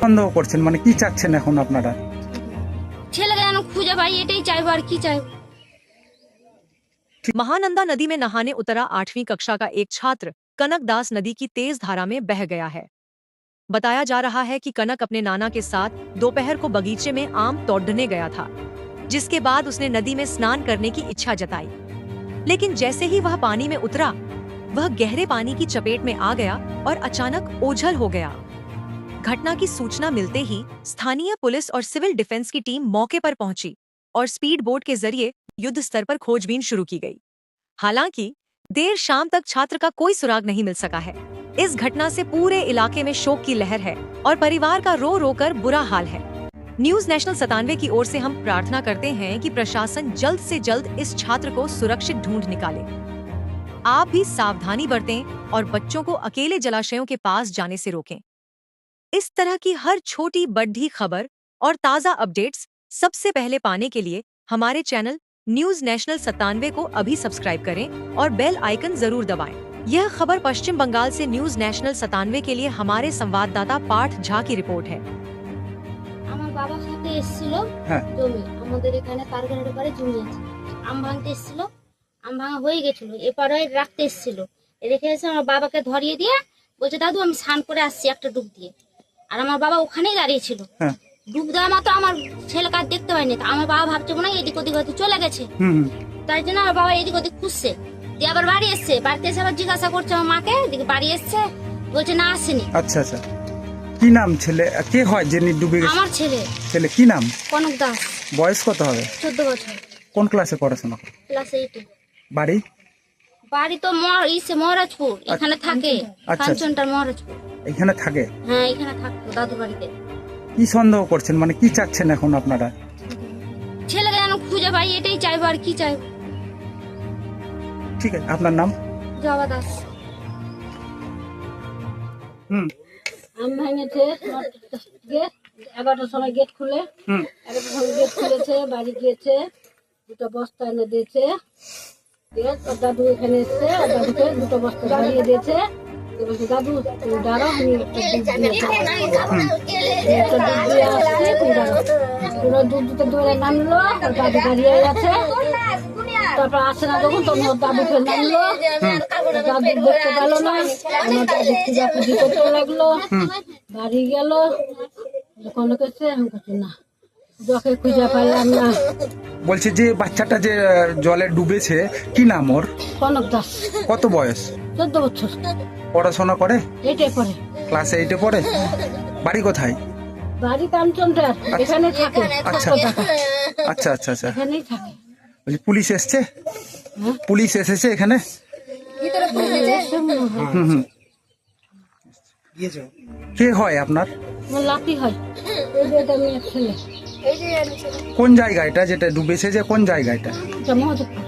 সন্দেহ করছেন, মানে কি চাচ্ছেন এখন আপনারা? ছেলেকে যেন খুঁজে পাই, এটাই চাইবো, আর কি চাইবো। महानंदा नदी में नहाने उतरा 8वीं कक्षा का एक छात्र कनक दास नदी की तेज धारा में बह गया है। बताया जा रहा है कि कनक अपने नाना के साथ दोपहर को बगीचे में आम तोड़ने गया था, जिसके बाद उसने नदी में स्नान करने की इच्छा जताई। लेकिन जैसे ही वह पानी में उतरा, वह गहरे पानी की चपेट में आ गया और अचानक ओझल हो गया। घटना की सूचना मिलते ही स्थानीय पुलिस और सिविल डिफेंस की टीम मौके पर पहुंची और स्पीड बोट के जरिए युद्ध स्तर पर खोजबीन शुरू की गई। हालांकि देर शाम तक छात्र का कोई सुराग नहीं मिल सका है। इस घटना से पूरे इलाके में शोक की लहर है और परिवार का रो रो कर बुरा हाल है। न्यूज नेशनल 97 की ओर से हम प्रार्थना करते हैं कि प्रशासन जल्द से जल्द इस छात्र को सुरक्षित ढूंढ निकाले। आप भी सावधानी बरतें और बच्चों को अकेले जलाशयों के पास जाने से रोकें। इस तरह की हर छोटी बड़ी खबर और ताज़ा अपडेट्स सबसे पहले पाने के लिए हमारे चैनल न्यूज नेशनल 97 को अभी सब्सक्राइब करें और बेल आइकन जरूर दबाएं। यह खबर पश्चिम बंगाल से न्यूज नेशनल 97 के लिए हमारे संवाददाता पार्थ झा की रिपोर्ट है। আমার বাবার সাথে এসেছিল হ্যাঁ। জমি, আমাদের এখানে তারগানের পারে জমি আছে, আম ভাঙতে এসেছিল, আম ভাঙা হয়ে গেছিল, এপারে রাখতে এসেছিল, রেখে এসে আমার বাবাকে ধরিয়ে দিয়ে বলছে দাদু আমি স্নান করে আসছি একটা ডুব দিয়ে। আর আমার বাবা ওখানেই দাঁড়িয়ে ছিল। হ্যাঁ। ডুব দেওয়া মাত্র আমার ছেলেকে আর দেখতে পাইনি, তা আমার বাবা ভাবছে মনে হয় এদিক ওদিক হয়তো চলে গেছে, তাই জন্য আমার বাবা এদিক ওদিক খুঁজছে, দিয়ে আবার বাড়ি এসছে, বাড়িতে এসে আবার জিজ্ঞাসা করছে আমার মাকে, এদিকে বাড়ি এসছে, বলছে না আসেনি। আচ্ছা আচ্ছা, কি নাম ছেলে, কে হয় যিনি ডুবে গেছে? আমার ছেলে ছেলে কি নাম? কনক দাস, বয়স কত হবে? 14 বছর, কোন ক্লাসে পড়াশোনা করে? ক্লাস 8। বাড়ি? বাড়ি তো মহারাজপুর, এখানে থাকে, আচ্ছা। কাঞ্চনটার মহারাজপুর। এখানে থাকে? হ্যাঁ এখানে থাকতো দাদু বাড়িতে। কি সন্দেহ করছেন, মানে কি চাচ্ছেন এখন আপনারা? ছেলেকে যেন খুঁজে পাই, এটাই চাইবো, আর কি চাইবো। ঠিক আছে, আপনার নাম? জবা দাস। আম ভাঙেছে, গেট 11টার সময় গেট খুলে, 11টার সময় গেট খুলেছে, বাড়ি গিয়েছে, দুটো বস্তা এনে দিয়েছে, ওর দাদু এখানে এসছে, ওর দাদুকে দুটো বস্তা ধরিয়ে দিয়েছে, বলছে দাদু তুমি দাঁড়াও, আমি একটা দুধ দিয়ে আসছি, তুমি দাঁড়াও। পুরো দুধ দিতে দৌড়ে নামলো, ওর দাদু দাঁড়িয়ে গেছে, তারপর আসে না যখন তখন ওর দাদুকে নামলো, দাদু দেখতে পেলো না, আমার দাদু খুঁজাখুঁজি করতে লাগলো, বাড়ি গেল, যখন গেছে আমি করছি না, যখন খুঁজে পারলাম না। বলছে যে বাচ্চাটা যে জলে ডুবেছে, কি নাম ওর? কনক দাস। কত বয়স? 14 বছর। পড়াশোনা করে? এইটাই পরে। ক্লাস 8-এ পড়ে? বাড়ি কোথায়? বাড়ি কাঞ্চনটার, এখানে থাকে। আচ্ছা আচ্ছা আচ্ছা আচ্ছা। এখানেই থাকে। বলছি পুলিশ এসছে? পুলিশ এসেছে এখানে? কে হয় আপনার? আমার লাতি হয়, এই যে এটা মেয়ের ছেলে। কোন জায়গা এটা যেটা ডুবেছে, যে কোন জায়গা এটা? এটা মহাদেবপুর।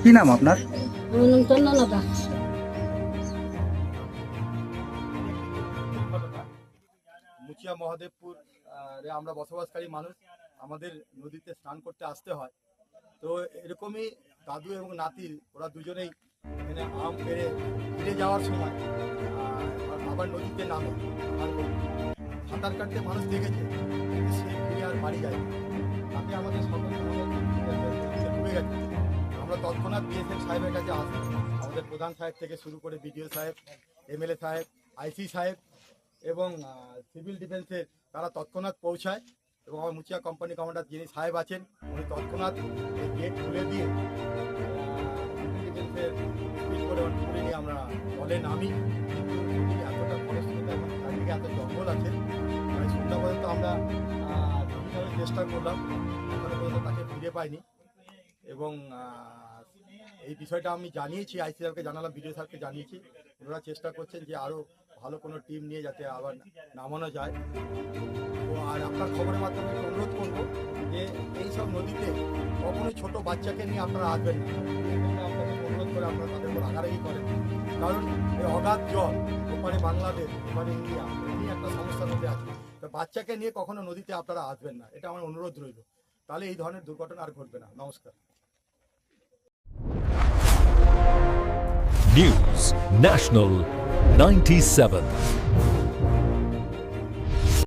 কি নাম আপনার? আমার নাম চন্দনা দাস। মুচিয়া মহাদেবপুর রে আমরা বসবাসকারী মানুষ, আমাদের নদীতে স্নান করতে আসতে হয়। তো এরকমই দাদু এবং নাতি ওরা দুজনেই এখানে আম পেড়ে ফিরে যাওয়ার সময় আবার নদীতে নামে, আর সাঁতার কাটতে মানুষ দেখেছে, সে ফিরে আর বাড়ি যায়, তাকে আমাদের সকলে ডুবে গেছে। আমরা তৎক্ষণাৎ বিএসএফ সাহেবের কাছে আসি, আমাদের প্রধান সাহেব থেকে শুরু করে বিডিও সাহেব, এমএলএ সাহেব, আইসি সাহেব এবং সিভিল ডিফেন্সের তারা তৎক্ষণাৎ পৌঁছায়, এবং আমার মুচিয়া কোম্পানি কমান্ডার যিনি সাহেব আছেন উনি তৎক্ষণাৎ এই গেট খুলে দিয়ে সিভিল ডিফেন্সের স্পিড করে নিয়ে আমরা জলে নামি। কিন্তু এতটা পরিস্থিতি এবং চারিদিকে এত জঙ্গল আছে, মানে সন্ধ্যা পর্যন্ত আমরা বিভিন্নভাবে চেষ্টা করলাম, এখনো পর্যন্ত তাকে ফিরে পাইনি। এবং এই বিষয়টা আমি জানিয়েছি, আইসি সাহেবকে জানালাম, বিডিও সাহেবকে জানিয়েছি, ওনারা চেষ্টা করছেন যে আরও ভালো কোনো টিম নিয়ে যাতে আবার নামানো যায়। তো আর আপনার খবরের মাধ্যমে অনুরোধ করবো যে এইসব নদীতে কখনোই ছোট বাচ্চাকে নিয়ে আপনারা আসবেন না, আপনাদের অনুরোধ করে আপনারা তাদের উপর রাগারাগি করেন, কারণ এই অগাধ জল, ওপারে বাংলাদেশ, ওপারে ইন্ডিয়া, এমনি একটা সমস্যার মধ্যে আছে। তো বাচ্চাকে নিয়ে কখনো নদীতে আপনারা আসবেন না, এটা আমার অনুরোধ রইল, তাহলে এই ধরনের দুর্ঘটনা আর ঘটবে না। নমস্কার। News National 97